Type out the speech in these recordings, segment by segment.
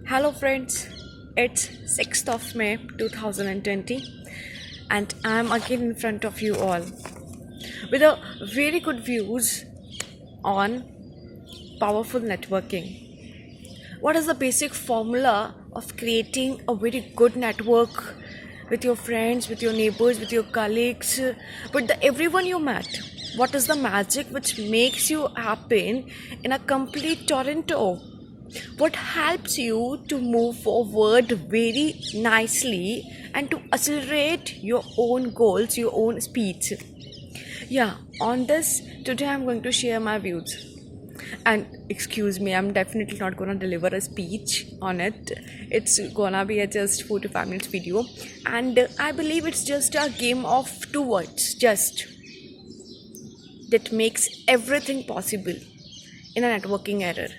Hello friends, it's 6th of May 2020 and I'm again in front of you all with a very good views on powerful networking. What is the basic formula of creating a very good network with your friends, with your neighbors, with your colleagues, with everyone you met? What is the magic which makes you happen in a complete Toronto? What helps you to move forward very nicely and to accelerate your own goals, your own speeds? Yeah, on this today I'm going to share my views. And excuse me, I'm definitely not gonna deliver a speech on it. It's gonna be a just 4 to 5 minutes video, and I believe it's just a game of two words, just that makes everything possible in a networking error.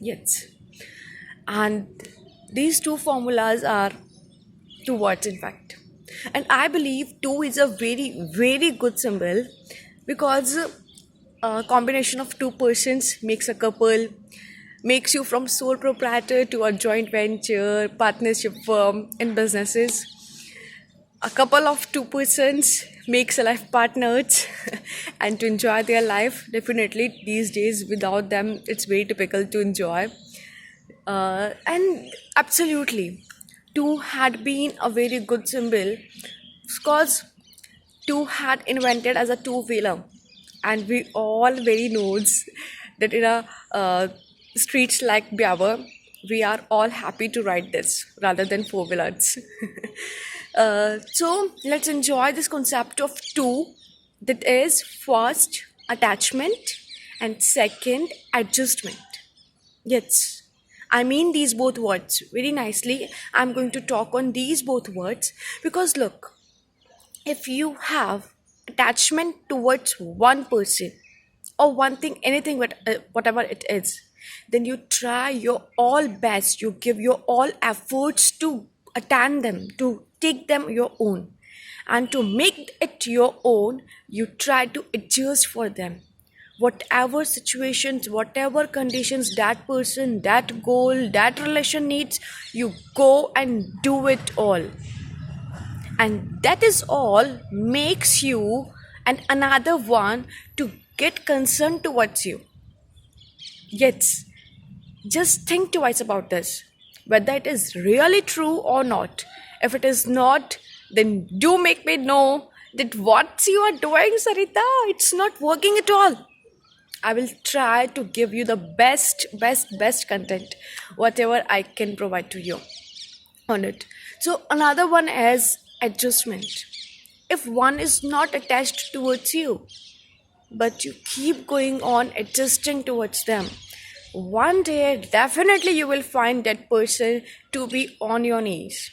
Yes, and these two formulas are two words in fact, and I believe two is a very good symbol because a combination of two persons makes a couple, makes you from sole proprietor to a joint venture partnership firm in businesses. A couple of two persons makes a life partners and to enjoy their life. Definitely these days without them it's very difficult to enjoy. And absolutely, two had been a very good symbol because two had invented as a two-wheeler, and we all very knows that in a streets like Biawar, we are all happy to ride this rather than four-wheelers. So let's enjoy this concept of two, that is first attachment and second adjustment. Yes, I mean these both words very nicely. I'm going to talk on these both words because look, if you have attachment towards one person or one thing, anything, whatever it is, then you try your all best, you give your all efforts to attend them, to take them your own, and to make it your own, you try to adjust for them. Whatever situations, whatever conditions that person, that goal, that relation needs, you go and do it all, and that is all makes you and another one to get concerned towards you. Yes, just think twice about this, whether it is really true or not. If it is not, then do make me know that what you are doing, Sarita, it's not working at all. I will try to give you the best content, whatever I can provide to you on it. So another one is adjustment. If one is not attached towards you, but you keep going on adjusting towards them, one day definitely you will find that person to be on your knees,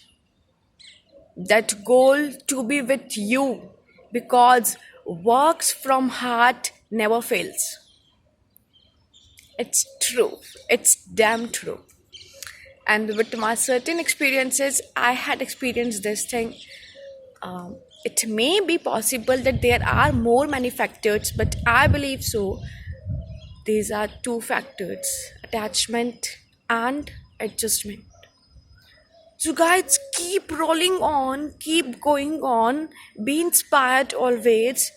that goal to be with you, because works from heart never fails. It's true, it's damn true. And with my certain experiences, I had experienced this thing. It may be possible that there are more manufacturers, but I believe so. These are two factors, attachment and adjustment. So, guys, keep rolling on, keep going on, be inspired always,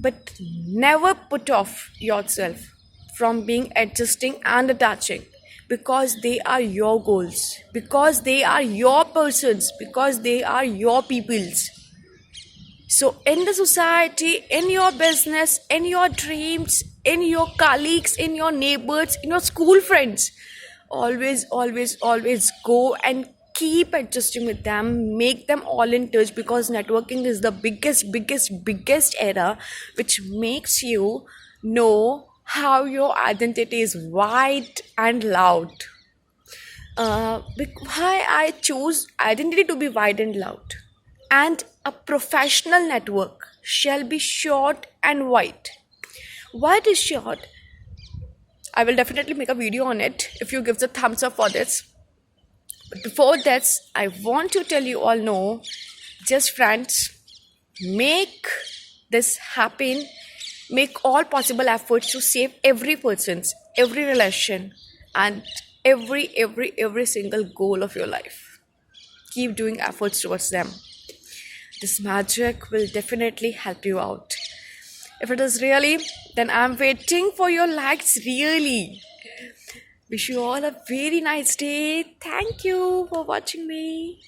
but never put off yourself from being adjusting and attaching, because they are your goals, because they are your persons, because they are your peoples. So, in the society, in your business, in your dreams, in your colleagues, in your neighbors, in your school friends, always go and keep adjusting with them, make them all in touch, because networking is the biggest era which makes you know how your identity is wide and loud. Why I choose identity to be wide and loud, and a professional network shall be short and wide. Why it is short, I will definitely make a video on it if you give the thumbs up for this. But before that, I want to tell you all, know, just friends, make this happen, make all possible efforts to save every person's, every relation, and every single goal of your life. Keep doing efforts towards them. This magic will definitely help you out. If it is really, then I'm waiting for your likes, really. Wish you all a very nice day. Thank you for watching me.